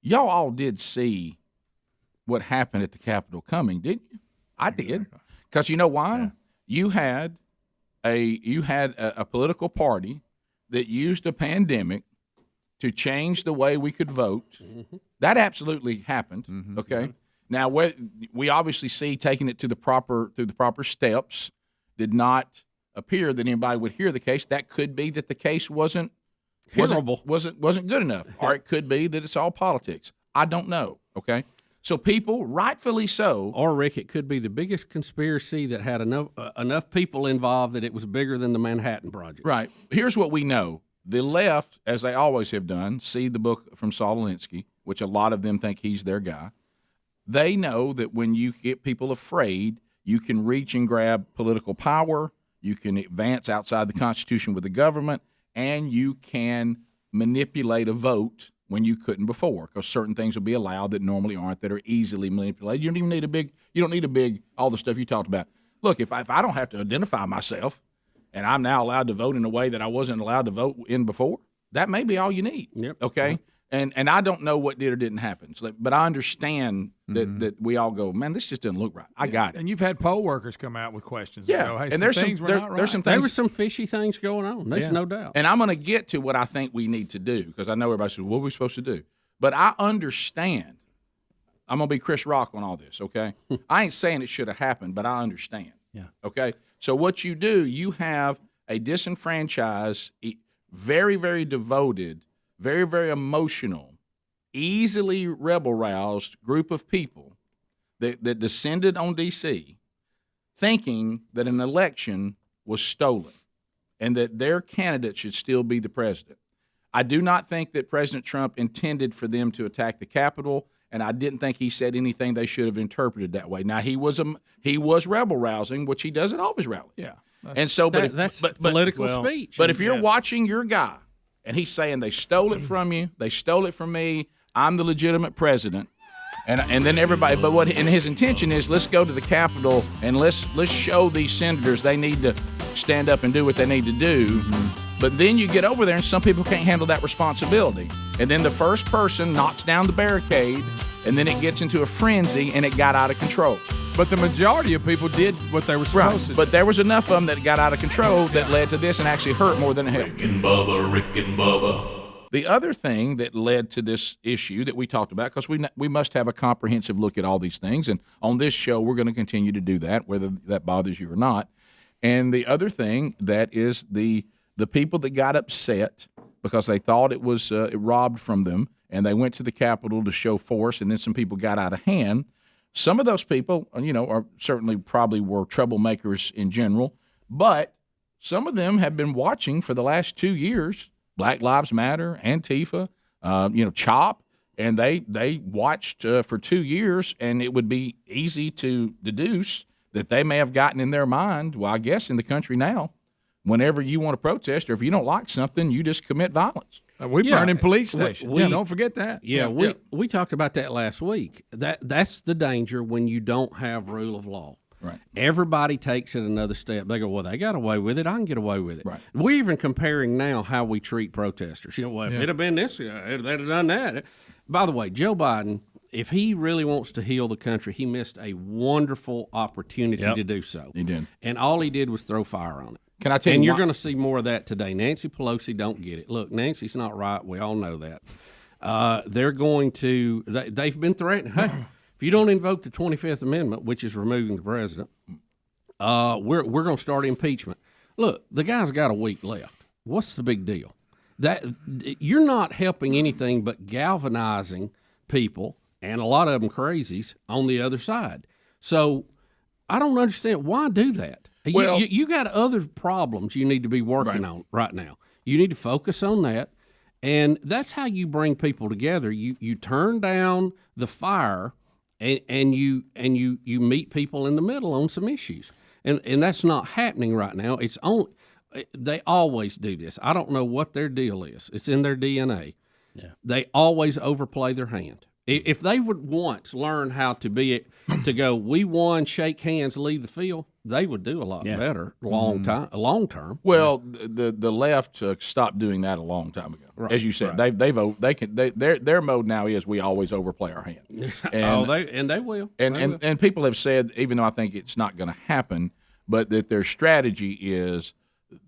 y'all all did see what happened at the Capitol coming, didn't you? I did, because you know why? Yeah. You had a political party that used a pandemic to change the way we could vote. Mm-hmm. That absolutely happened. Mm-hmm. Okay. Now we obviously see taking it through the proper steps did not appear that anybody would hear the case. That could be that the case wasn't good enough, or it could be that it's all politics. I don't know. Okay. So people, rightfully so. Or, Rick, it could be the biggest conspiracy that had enough people involved that it was bigger than the Manhattan Project. Right. Here's what we know. The left, as they always have done, see the book from Saul Alinsky, which a lot of them think he's their guy. They know that when you get people afraid, you can reach and grab political power, you can advance outside the Constitution with the government, and you can manipulate a vote when you couldn't before, because certain things will be allowed that normally aren't, that are easily manipulated. You don't need a big all the stuff you talked about. Look, if I don't have to identify myself and I'm now allowed to vote in a way that I wasn't allowed to vote in before, that may be all you need. Yep. Okay? Yep. And I don't know what did or didn't happen, but I understand that we all go, man, this just doesn't look right. I got it. And you've had poll workers come out with questions. Yeah, Go, hey, and there's some things. There were some fishy things going on. There's no doubt. And I'm going to get to what I think we need to do, because I know everybody says, what are we supposed to do? But I understand. I'm going to be Chris Rock on all this, okay? I ain't saying it should have happened, but I understand. Yeah. Okay? So what you do, you have a disenfranchised, very, very devoted, very, very emotional, easily rebel-roused group of people that descended on D.C. thinking that an election was stolen and that their candidate should still be the president. I do not think that President Trump intended for them to attack the Capitol, and I didn't think he said anything they should have interpreted that way. Now, he was rebel-rousing, which he does at all his rallies. Yeah. That's political speech. But if you're watching your guy and he's saying they stole it from you, they stole it from me, I'm the legitimate president, and then everybody. But his intention is, let's go to the Capitol and let's show these senators they need to stand up and do what they need to do. Mm-hmm. But then you get over there and some people can't handle that responsibility, and then the first person knocks down the barricade, and then it gets into a frenzy and it got out of control. But the majority of people did what they were supposed to do. But there was enough of them that got out of control that led to this and actually hurt more than it helped. Rick and Bubba. The other thing that led to this issue that we talked about, because we must have a comprehensive look at all these things, and on this show we're going to continue to do that, whether that bothers you or not. And the other thing that is the people that got upset because they thought it was robbed from them, and they went to the Capitol to show force, and then some people got out of hand. Some of those people, are certainly probably were troublemakers in general, but some of them have been watching for the last 2 years Black Lives Matter, Antifa, CHOP, and they watched for 2 years, and it would be easy to deduce that they may have gotten in their mind, well, I guess in the country now, whenever you want to protest or if you don't like something, you just commit violence. We burn in police stations. Don't forget that. Yeah, we talked about that last week. That's the danger when you don't have rule of law. Right. Everybody takes it another step. They go, well, they got away with it. I can get away with it. Right. We're even comparing now how we treat protesters. If it had been this, they'd have done that. By the way, Joe Biden, if he really wants to heal the country, he missed a wonderful opportunity to do so. He did. And all he did was throw fire on it. Can I tell you? And you're going to see more of that today. Nancy Pelosi don't get it. Look, Nancy's not right. We all know that. They're going to. They've been threatening. Hey, if you don't invoke the 25th Amendment, which is removing the president, we're going to start impeachment. Look, the guy's got a week left. What's the big deal? That you're not helping anything but galvanizing people, and a lot of them crazies, on the other side. So I don't understand why do that. Well, you got other problems you need to be working on right now. You need to focus on that, and that's how you bring people together. You turn down the fire, and you meet people in the middle on some issues, and that's not happening right now. It's only they always do this. I don't know what their deal is. It's in their DNA. Yeah. They always overplay their hand. If they would once learn how to go, we won, shake hands, leave the field, they would do a lot better long term. Well, the left stopped doing that a long time ago. Right. As you said, their mode now is we always overplay our hand. And, they will. And people have said, even though I think it's not going to happen, but that their strategy is,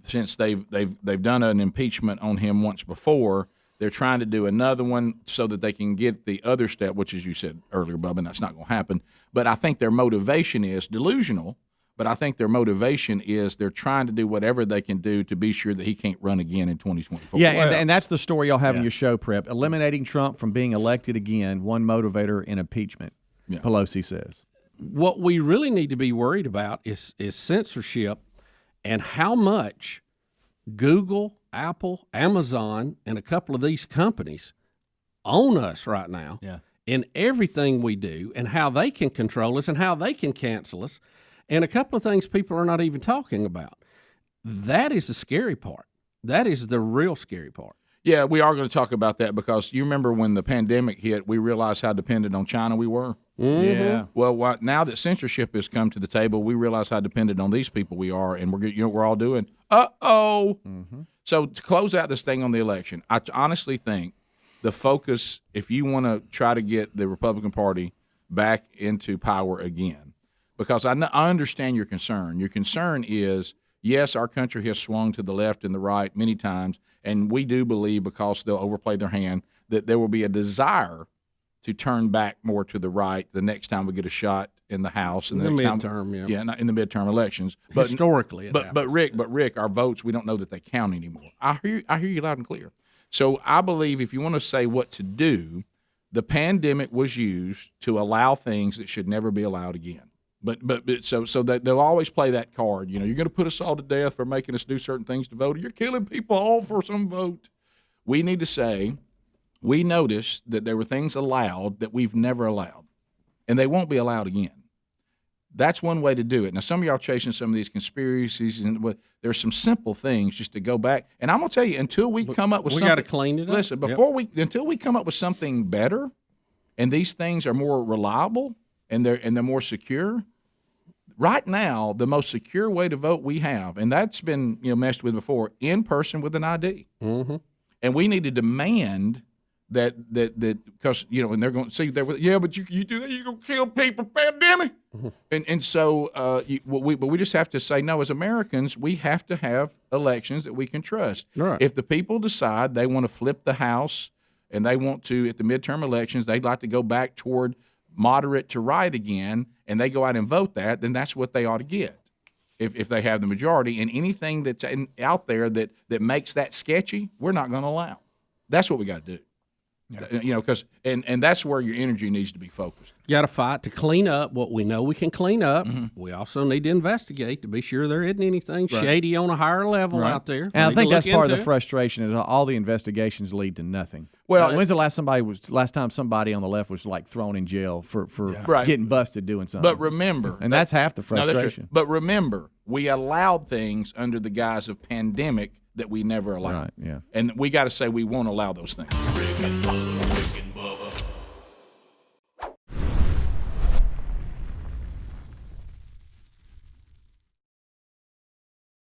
since they've done an impeachment on him once before, they're trying to do another one so that they can get the other step, which, as you said earlier, Bubba, and that's not going to happen. But I think their motivation is delusional, but I think their motivation is they're trying to do whatever they can do to be sure that he can't run again in 2024. Yeah, and that's the story y'all have in your show, Prep. Eliminating Trump from being elected again, one motivator in impeachment, Pelosi says. What we really need to be worried about is censorship and how much Google, Apple, Amazon, and a couple of these companies own us right now in everything we do, and how they can control us and how they can cancel us, and a couple of things people are not even talking about. That is the scary part. That is the real scary part. Yeah, we are going to talk about that because you remember when the pandemic hit, we realized how dependent on China we were. Mm-hmm. Yeah. Well, now that censorship has come to the table, we realize how dependent on these people we are, and we're all doing. Mm-hmm. So to close out this thing on the election, I honestly think the focus, if you want to try to get the Republican Party back into power again, because I understand your concern. Your concern is, yes, our country has swung to the left and the right many times, and we do believe, because they'll overplay their hand, that there will be a desire to turn back more to the right the next time we get a shot in the House and in the the next midterm, time, not in the midterm elections. But historically, but Rick, our votes, we don't know that they count anymore. I hear you loud and clear. So I believe if you want to say what to do, the pandemic was used to allow things that should never be allowed again. But so that they'll always play that card. You know, you're going to put us all to death for making us do certain things to vote. You're killing people all for some vote. We need to say, we noticed that there were things allowed that we've never allowed, and they won't be allowed again. That's one way to do it. Now, some of y'all chasing some of these conspiracies, and there's some simple things just to go back. And I'm going to tell you, until we come up with something, we got to clean it up. Listen, until we come up with something better, and these things are more reliable and they're more secure. Right now, the most secure way to vote we have, and that's been messed with before, in person with an ID. Mm-hmm. And we need to demand that because and they're going to see but you do that, you're going to kill people, pandemic. Mm-hmm. And so we just have to say, no, as Americans, we have to have elections that we can trust. Right. If the people decide they want to flip the House and they want to, at the midterm elections, they'd like to go back toward moderate to right again, and they go out and vote that, then that's what they ought to get if they have the majority. And anything that's out there that makes that sketchy, we're not going to allow. That's what we got to do. Yeah. Because and that's where your energy needs to be focused. You got to fight to clean up what we know we can clean up. Mm-hmm. We also need to investigate to be sure there isn't anything shady on a higher level out there. And I think that's part of the frustration is all the investigations lead to nothing. Well, when's the last time somebody on the left was like thrown in jail for getting busted doing something? But remember, and that's half the frustration. But remember, we allowed things under the guise of pandemic that we never allowed. Right, yeah. And we got to say we won't allow those things.